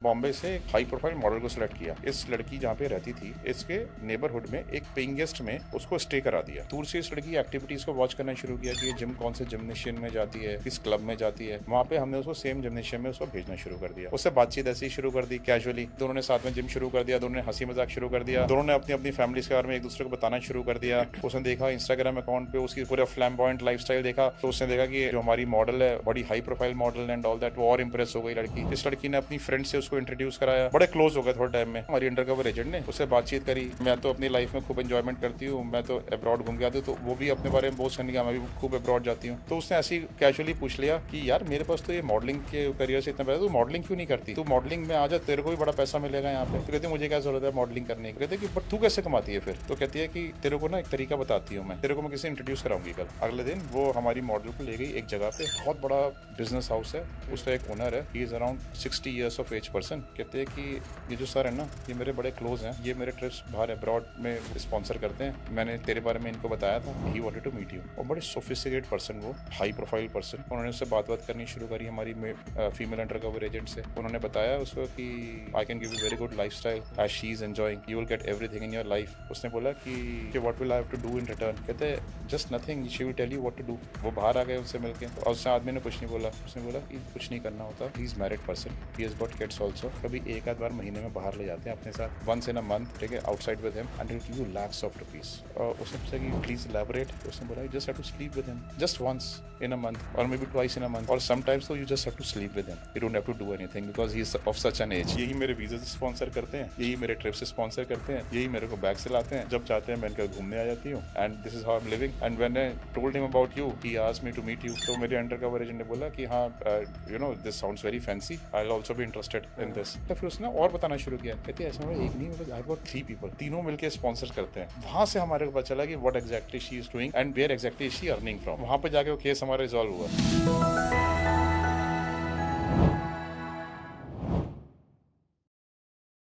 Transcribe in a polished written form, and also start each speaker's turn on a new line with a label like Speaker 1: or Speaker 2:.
Speaker 1: बॉम्बे से एक high profile model को सिलेक्ट किया। इस लड़की जहाँ पे रहती थी, इसके नेबरहुड में एक पेइंग गेस्ट में उसको स्टे करा दिया। दूर से इस लड़की की एक्टिविटीज को वॉच करना शुरू किया कि ये जिम कौन से जिम्नेशियम में जाती है, किस क्लब में जाती है। वहाँ पे हमने उसको सेम जिम्नेशियम में उसको भेजना शुरू कर दिया। उससे बातचीत ऐसी शुरू कर दी कैजुअली। दोनों ने साथ में जिम शुरू कर दिया, दोनों ने हंसी मजाक शुरू कर दिया, दोनों ने अपनी अपनी फैमिलीज के बारे में एक दूसरे को बताना शुरू कर दिया। उसने देखा इंस्टाग्राम अकाउंट पे उसकी पूरा फ्लैम्बॉयंट लाइफस्टाइल देखा, तो उसने देखा कि जो हमारी मॉडल है, बड़ी high profile model and all that, वो और इंप्रेस हो गई लड़की। इस लड़की ने अपनी फ्रेंड से उसको इंट्रोड्यूस कराया, बड़े क्लोज हो गए थोड़े टाइम में। हमारी अंडरकवर एजेंट ने उससे बातचीत करी। मैं तो अपनी लाइफ में खूब एंजॉयमेंट करती हूँ, मैं तो अब्रॉड घूम के आती हूँ, तो वो भी अपने बारे में बोझ करने का, मैं भी खूब अब्रॉड जाती हूँ। तो उसने ऐसी कैजुअली पूछ लिया कि यार मेरे पास तो ये मॉडलिंग के करियर से इतना पैसा, तू मॉडलिंग क्यों नहीं करती? तू मॉडलिंग में आ जा, तेरे को भी बड़ा पैसा मिलेगा यहाँ पे। तो कहती है मुझे क्या जरूरत है मॉडलिंग करने की। कहते कि बट तू कैसे कमाती है फिर? तो कहती है कि तेरे को ना एक तरीका बताती हूँ, मैं तेरे को मैं किसी इंट्रोड्यूस कराऊंगी कल। अगले दिन वो हमारी मॉडल को ले गई एक जगह पे, बहुत बड़ा बिजनेस हाउस है, उसका एक ओनर है, he is around 60 years of age person. कहते हैं कि ये जो सर है ना, ये मेरे बड़े क्लोज हैं, ये मेरे ट्रिप्स बाहर अब्रॉड में स्पॉन्सर करते हैं, मैंने तेरे बारे में इनको बताया था, he wanted to meet you. और बड़े सोफिस्टिकेटेड पर्सन, वो हाई प्रोफाइल पर्सन। उन्होंने उससे बात करनी शुरू करी हमारी फीमेल अंडरकवर एजेंट से। उन्होंने बताया उसको कि I can give you very good lifestyle as she is enjoying, you will get everything in your life. उसने बोला कि what will I have to do in return? कहते हैं just nothing, she will tell you what to do. वो बाहर आ गए उनसे मिलके, और उस आदमी ने कुछ नहीं बोला। उसने बोला कि कुछ नहीं करना होता, he is married person, he has got kids also. कभी एक आध बार महीने में बाहर ले जाते हैं अपने साथ, वंस इन अ मंथ, ठीक है, outside with him, and he will give you lakhs of rupees। और उसने पूछा कि प्लीज एलैबोरेट। उसने बोला you just have to sleep with him just once in a month, और may be twice in a month, और sometimes तो you just have to sleep with him, you don't have to do anything because he is of such an age. यही मेरे visa से sponsor करते हैं, यही मेरे ट्रिप से स्पॉन्सर करते हैं, यही मेरे को बैग से लाते हैं, जब चाहते हैं मैं इनका घूमने आ जाती हूँ, and this is how I am living. And when I told him about you, he asked me to meet you. तो मेरे अंडरकवर एजेंट ने बोला कि हाँ you know this sounds very fancy, I will also be interested in this. तो फिर उसने और बताना शुरू किया। कहते ऐसा एक नहीं, because I have got 3 people, तीनों मिलकर स्पॉन्सर करते हैं। वहां से हमारे को पता चला कि what exactly she is doing and where exactly is she earning from. वहां पे जाके वो केस हमारा रिजॉल्व हुआ।